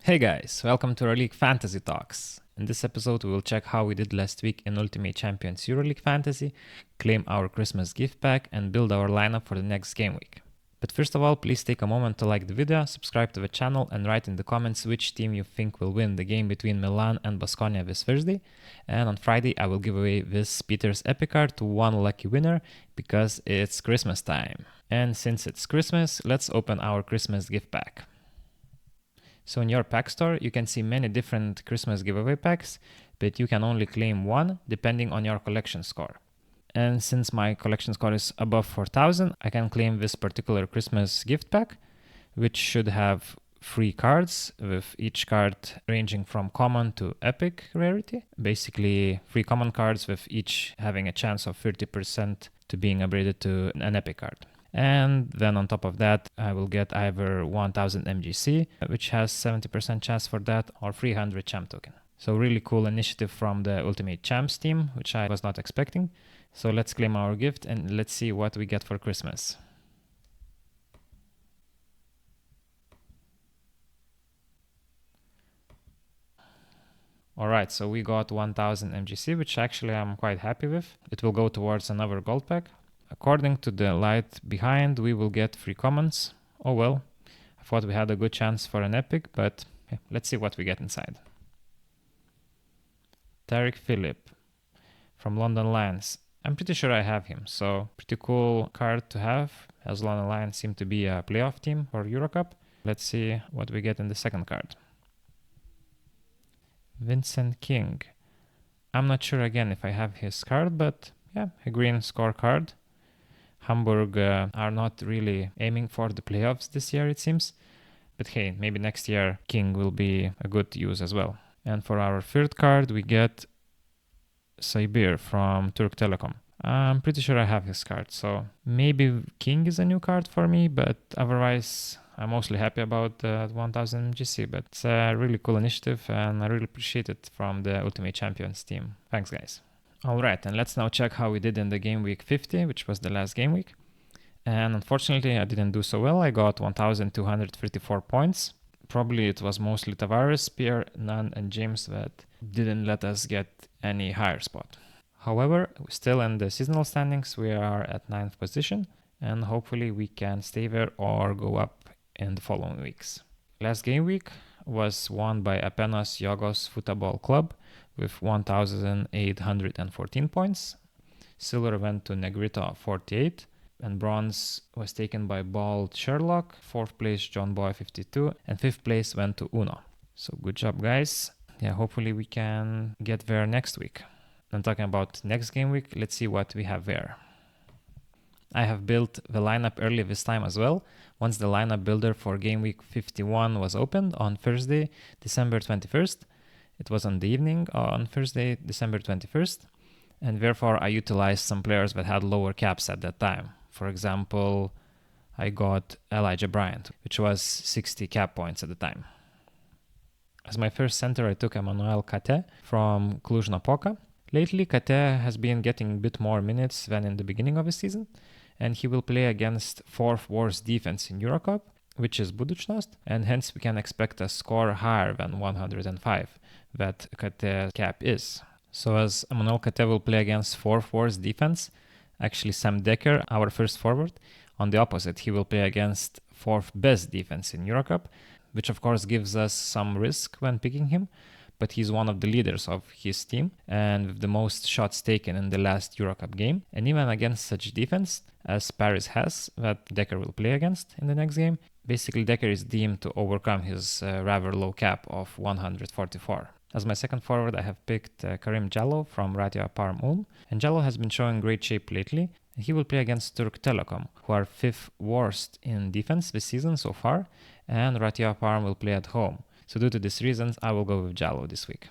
Hey guys, welcome to our League Fantasy Talks. In this episode, we will check how we did last week in Ultimate Champions Euroleague Fantasy, claim our Christmas gift pack, and build our lineup for the next game week. But first of all, please take a moment to like the video, subscribe to the channel, and write in the comments which team you think will win the game between Milan and Baskonia this Thursday. And on Friday, I will give away this Peter's Epic card to one lucky winner because it's Christmas time. And since it's Christmas, let's open our Christmas gift pack. So in your pack store, you can see many different Christmas giveaway packs, but you can only claim one depending on your collection score. And since my collection score is above 4,000, I can claim this particular Christmas gift pack, which should have 3 cards, with each card ranging from common to epic rarity. Basically, 3 common cards with each having a chance of 30% to being upgraded to an epic card. And then on top of that, I will get either 1000 MGC, which has 70% chance for that, or 300 champ token. So really cool initiative from the Ultimate Champs team, which I was not expecting. So let's claim our gift and let's see what we get for Christmas. Alright, so we got 1000 MGC, which actually I'm quite happy with. It will go towards another gold pack. According to the light behind, we will get 3 commons. Oh well, I thought we had a good chance for an epic, but yeah, let's see what we get inside. Tariq Phillip from London Lions. I'm pretty sure I have him, so pretty cool card to have, as London Lions seem to be a playoff team for Eurocup. Let's see what we get in the second card. Vincent King. I'm not sure again if I have his card, but yeah, a green score card. Hamburg are not really aiming for the playoffs this year, it seems. But hey, maybe next year King will be a good use as well. And for our third card, we get Saibir from Turk Telekom. I'm pretty sure I have his card, so maybe King is a new card for me, but otherwise I'm mostly happy about the 1000 MGC. But it's a really cool initiative and I really appreciate it from the Ultimate Champions team. Thanks guys. Alright, and let's now check how we did in the game week 50, which was the last game week. And unfortunately, I didn't do so well. I got 1,234 points. Probably it was mostly Tavares, Pierre, Nan, and James that didn't let us get any higher spot. However, still in the seasonal standings, we are at 9th position, and hopefully we can stay there or go up in the following weeks. Last game week was won by Apenas Jogos Football Club with 1,814 points. Silver went to Negrito 48, and bronze was taken by Bald Sherlock, 4th place John Boy 52, and 5th place went to Uno. So good job guys. Yeah, hopefully we can get there next week. And talking about next game week, let's see what we have there. I have built the lineup early this time as well. Once the lineup builder for game week 51 was opened on Thursday, December 21st. It was on the evening on Thursday, December 21st. And therefore I utilized some players that had lower caps at that time. For example, I got Elijah Bryant, which was 60 cap points at the time. As my first center, I took Emmanuel Kate from Cluj-Napoca. Lately, Kate has been getting a bit more minutes than in the beginning of the season, and he will play against 4th worst defense in Eurocup, which is Budućnost, and hence we can expect a score higher than 105 that Kate cap is. So as Emmanuel Kate will play against 4th worst defense, actually Sam Decker, our first forward, on the opposite, he will play against 4th best defense in Eurocup, which of course gives us some risk when picking him, but he's one of the leaders of his team and with the most shots taken in the last Eurocup game. And even against such defense as Paris has, that Decker will play against in the next game, basically Decker is deemed to overcome his rather low cap of 144. As my second forward, I have picked Karim Jallo from Ratia Parm Ulm, and Jallo has been showing great shape lately. And he will play against Turk Telekom, who are 5th worst in defense this season so far, and Ratia Parm will play at home. So due to these reasons, I will go with Jallo this week.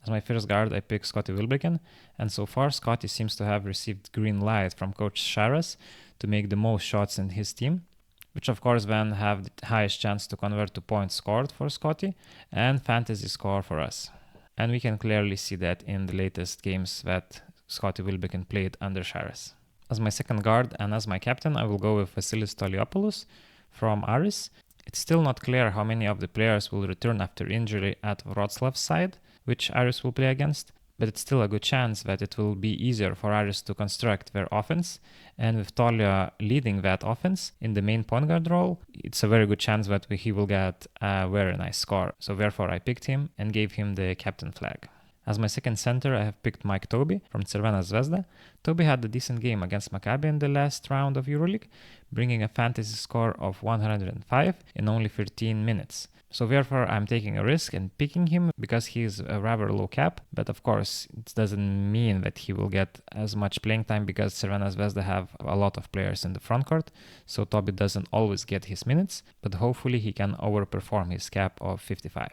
As my first guard, I picked Scotty Wilbekin, and so far Scotty seems to have received green light from Coach Sharas to make the most shots in his team, which of course then have the highest chance to convert to points scored for Scotty and fantasy score for us. And we can clearly see that in the latest games that Scotty Wilbekin played under Sharas. As my second guard and as my captain, I will go with Vasilis Toliopoulos from Aris. It's still not clear how many of the players will return after injury at Wrocław's side, which Aris will play against, but it's still a good chance that it will be easier for Aris to construct their offense, and with Tolia leading that offense in the main point guard role, it's a very good chance that he will get a very nice score. So therefore I picked him and gave him the captain flag. As my second center, I have picked Mike Toby from Crvena Zvezda. Toby had a decent game against Maccabi in the last round of EuroLeague, bringing a fantasy score of 105 in only 13 minutes. So therefore I'm taking a risk and picking him because he is a rather low cap, but of course it doesn't mean that he will get as much playing time because Crvena Zvezda have a lot of players in the frontcourt, so Toby doesn't always get his minutes, but hopefully he can overperform his cap of 55.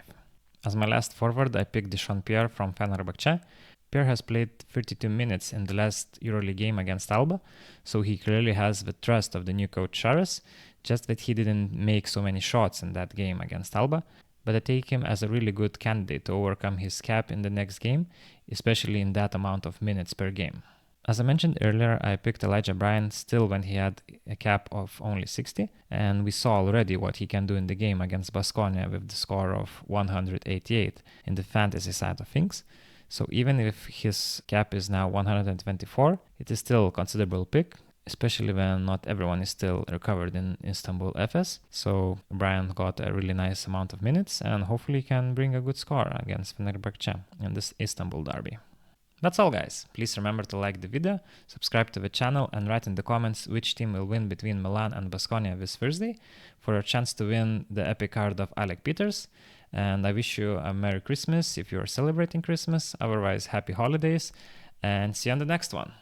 As my last forward, I picked Deshaun Pierre from Fenerbahce. Pierre has played 32 minutes in the last EuroLeague game against Alba, so he clearly has the trust of the new coach Charas, just that he didn't make so many shots in that game against Alba, but I take him as a really good candidate to overcome his cap in the next game, especially in that amount of minutes per game. As I mentioned earlier, I picked Elijah Bryant still when he had a cap of only 60, and we saw already what he can do in the game against Baskonia with the score of 188 in the fantasy side of things. So even if his cap is now 124, it is still a considerable pick, especially when not everyone is still recovered in Istanbul Efes. So Bryant got a really nice amount of minutes and hopefully can bring a good score against Fenerbahce in this Istanbul derby. That's all, guys. Please remember to like the video, subscribe to the channel, and write in the comments which team will win between Milan and Baskonia this Thursday for a chance to win the epic card of Alec Peters. And I wish you a Merry Christmas if you are celebrating Christmas. Otherwise, Happy Holidays, and see you on the next one.